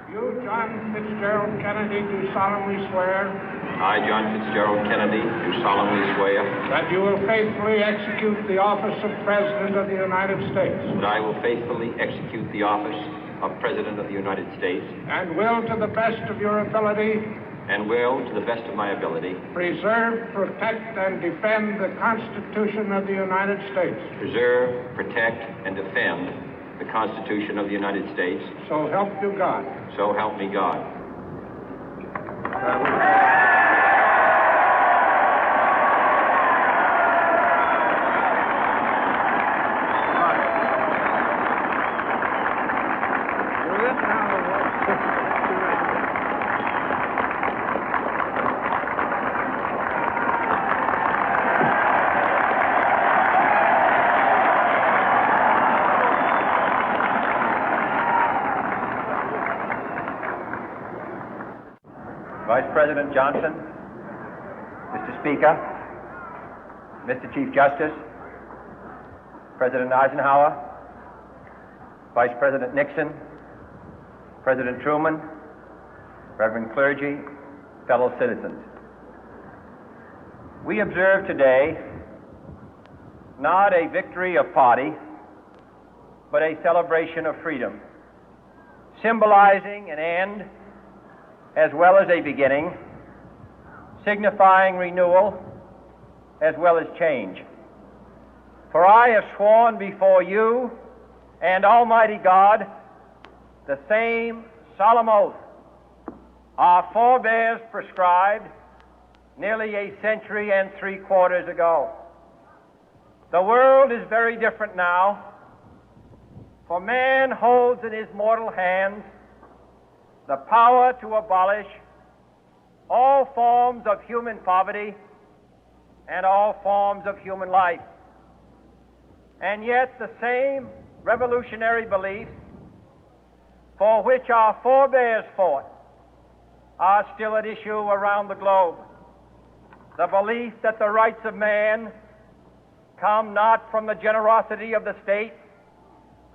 You, John Fitzgerald Kennedy, do solemnly swear I, John Fitzgerald Kennedy, do solemnly swear that you will faithfully execute the office of President of the United States that I will faithfully execute the office of President of the United States and will, to the best of your ability, and will, to the best of my ability, preserve, protect, and defend the Constitution of the United States. preserve, protect, and defend the Constitution of the United States. So help you God. So help me God. Vice President Johnson, Mr. Speaker, Mr. Chief Justice, President Eisenhower, Vice President Nixon, President Truman, Reverend clergy, fellow citizens. We observe today not a victory of party, but a celebration of freedom, symbolizing an end as well as a beginning, signifying renewal as well as change. For I have sworn before you and Almighty God the same solemn oath our forebears prescribed nearly a century and 3/4 ago. The world is very different now, for man holds in his mortal hands the power to abolish all forms of human poverty and all forms of human life. And yet the same revolutionary beliefs for which our forebears fought are still at issue around the globe. The belief that the rights of man come not from the generosity of the state,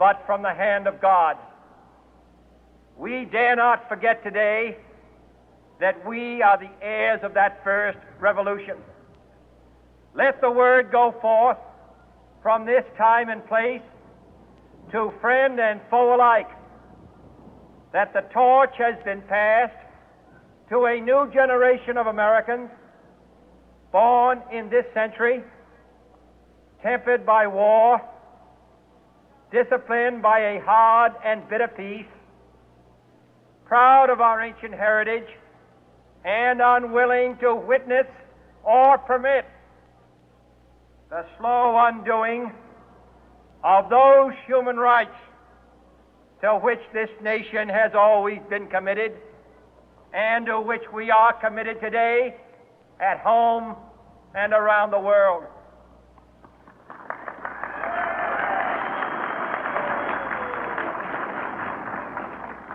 but from the hand of God. We dare not forget today that we are the heirs of that first revolution. Let the word go forth from this time and place to friend and foe alike that the torch has been passed to a new generation of Americans born in this century, tempered by war, disciplined by a hard and bitter peace, proud of our ancient heritage, and unwilling to witness or permit the slow undoing of those human rights to which this nation has always been committed and to which we are committed today at home and around the world.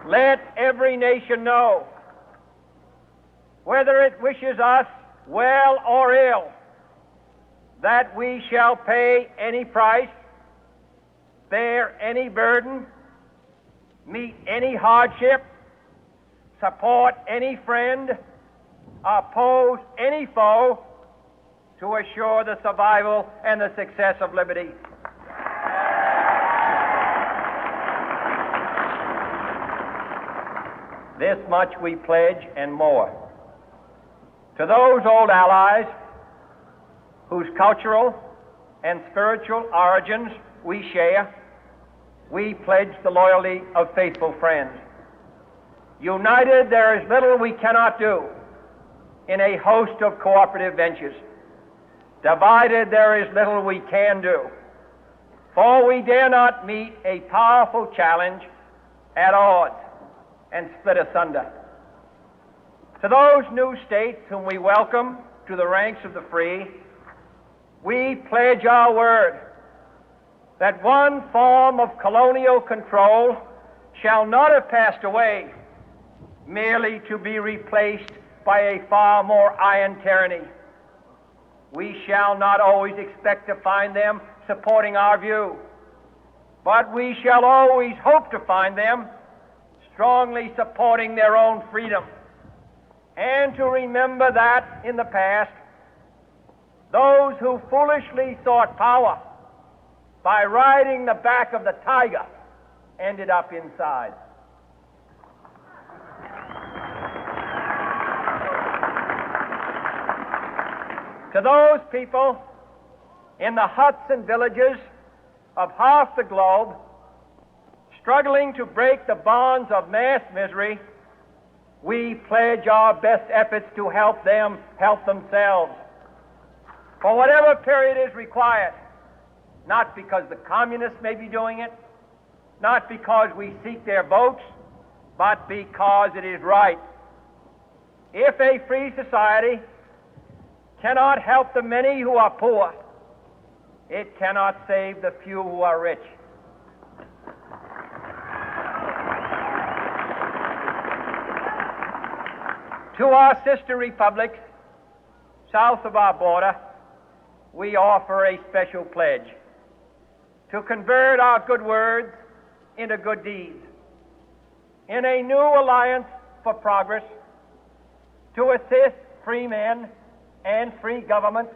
Let every nation know, whether it wishes us well or ill, that we shall pay any price, bear any burden, meet any hardship, support any friend, oppose any foe to assure the survival and the success of liberty. This much we pledge and more. To those old allies whose cultural and spiritual origins we share, we pledge the loyalty of faithful friends. United, there is little we cannot do in a host of cooperative ventures. Divided, there is little we can do, for we dare not meet a powerful challenge at odds and split asunder. To those new states whom we welcome to the ranks of the free, we pledge our word that one form of colonial control shall not have passed away, merely to be replaced by a far more iron tyranny. We shall not always expect to find them supporting our view, but we shall always hope to find them strongly supporting their own freedom, and to remember that in the past, those who foolishly sought power by riding the back of the tiger ended up inside. To those people in the huts and villages of half the globe struggling to break the bonds of mass misery, we pledge our best efforts to help them help themselves for whatever period is required, not because the communists may be doing it, not because we seek their votes, but because it is right. If a free society cannot help the many who are poor, it cannot save the few who are rich. To our sister republics south of our border, we offer a special pledge to convert our good words into good deeds, in a new alliance for progress, to assist free men and free governments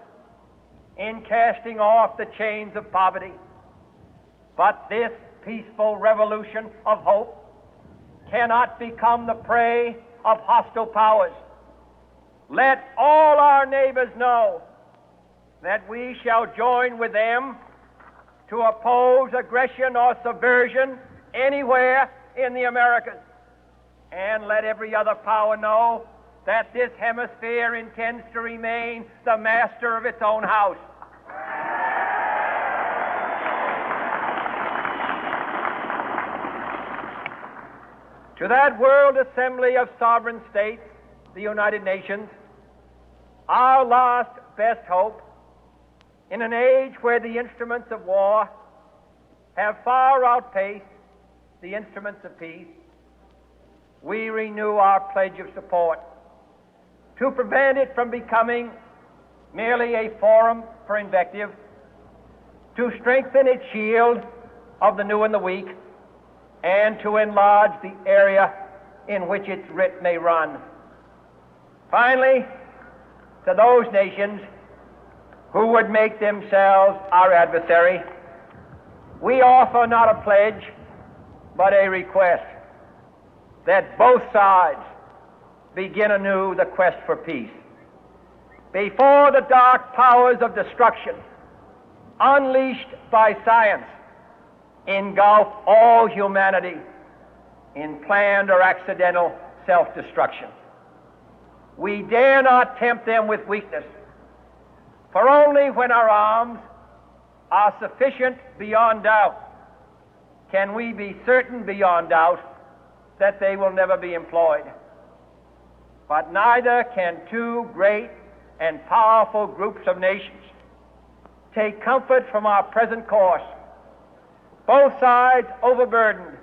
in casting off the chains of poverty. But this peaceful revolution of hope cannot become the prey of hostile powers. Let all our neighbors know that we shall join with them to oppose aggression or subversion anywhere in the Americas. And let every other power know that this hemisphere intends to remain the master of its own house. To that World Assembly of Sovereign States, the United Nations, our last best hope, in an age where the instruments of war have far outpaced the instruments of peace, we renew our pledge of support to prevent it from becoming merely a forum for invective, to strengthen its shield of the new and the weak, and to enlarge the area in which its writ may run. Finally, to those nations who would make themselves our adversary, we offer not a pledge, but a request that both sides begin anew the quest for peace. Before the dark powers of destruction, unleashed by science, engulf all humanity in planned or accidental self-destruction, we dare not tempt them with weakness, for only when our arms are sufficient beyond doubt can we be certain beyond doubt that they will never be employed. But neither can two great and powerful groups of nations take comfort from our present course, both sides overburdened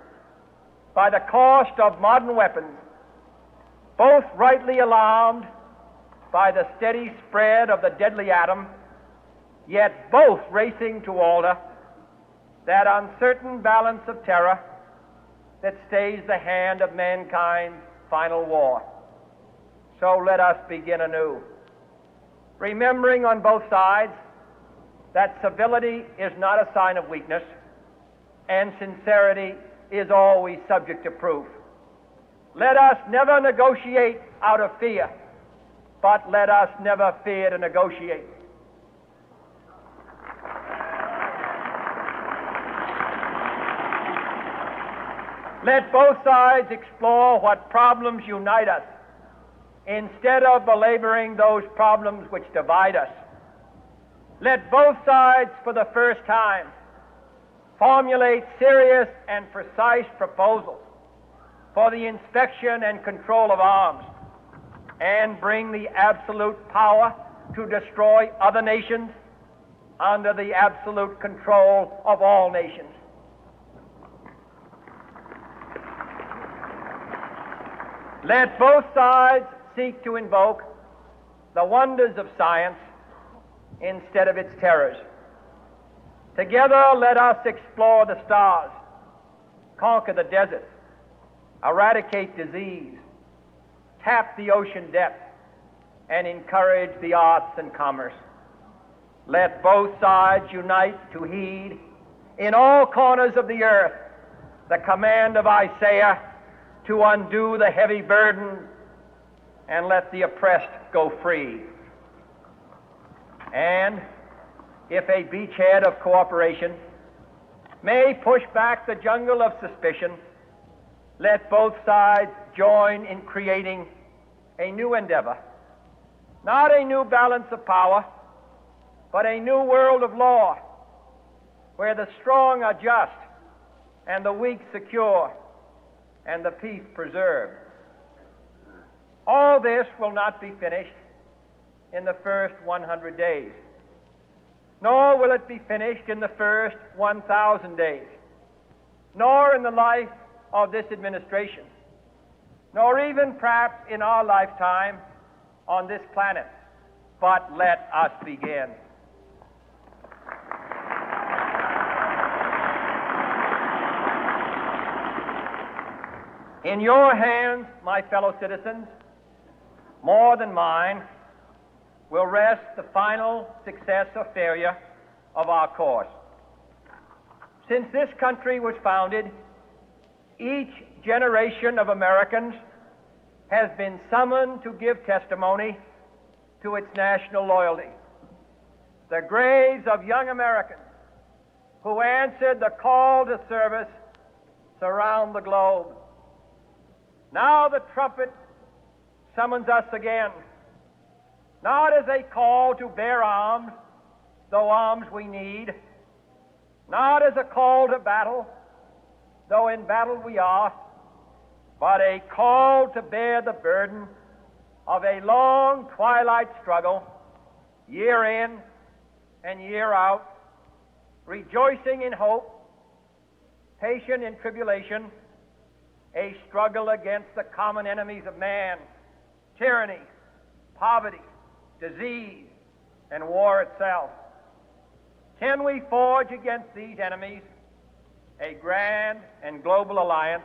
by the cost of modern weapons, both rightly alarmed by the steady spread of the deadly atom, yet both racing to alter that uncertain balance of terror that stays the hand of mankind's final war. So let us begin anew, remembering on both sides that civility is not a sign of weakness, and sincerity is always subject to proof. Let us never negotiate out of fear, but let us never fear to negotiate. Let both sides explore what problems unite us, instead of belaboring those problems which divide us. Let both sides, for the first time, formulate serious and precise proposals for the inspection and control of arms, and bring the absolute power to destroy other nations under the absolute control of all nations. Let both sides seek to invoke the wonders of science instead of its terrors. Together, let us explore the stars, conquer the deserts, eradicate disease, tap the ocean depth, and encourage the arts and commerce. Let both sides unite to heed in all corners of the earth the command of Isaiah to undo the heavy burden and let the oppressed go free. And if a beachhead of cooperation may push back the jungle of suspicion, let both sides join in creating a new endeavor, not a new balance of power, but a new world of law, where the strong are just and the weak secure and the peace preserved. All this will not be finished in the first 100 days, nor will it be finished in the first 1,000 days, nor in the life of this administration, nor even perhaps in our lifetime on this planet. But let us begin. In your hands, my fellow citizens, more than mine, will rest the final success or failure of our course. Since this country was founded, each generation of Americans has been summoned to give testimony to its national loyalty. The graves of young Americans who answered the call to service surround the globe. Now the trumpet summons us again, not as a call to bear arms, though arms we need, not as a call to battle, though in battle we are, but a call to bear the burden of a long twilight struggle, year in and year out, rejoicing in hope, patient in tribulation, a struggle against the common enemies of man, tyranny, poverty, disease, and war itself. Can we forge against these enemies a grand and global alliance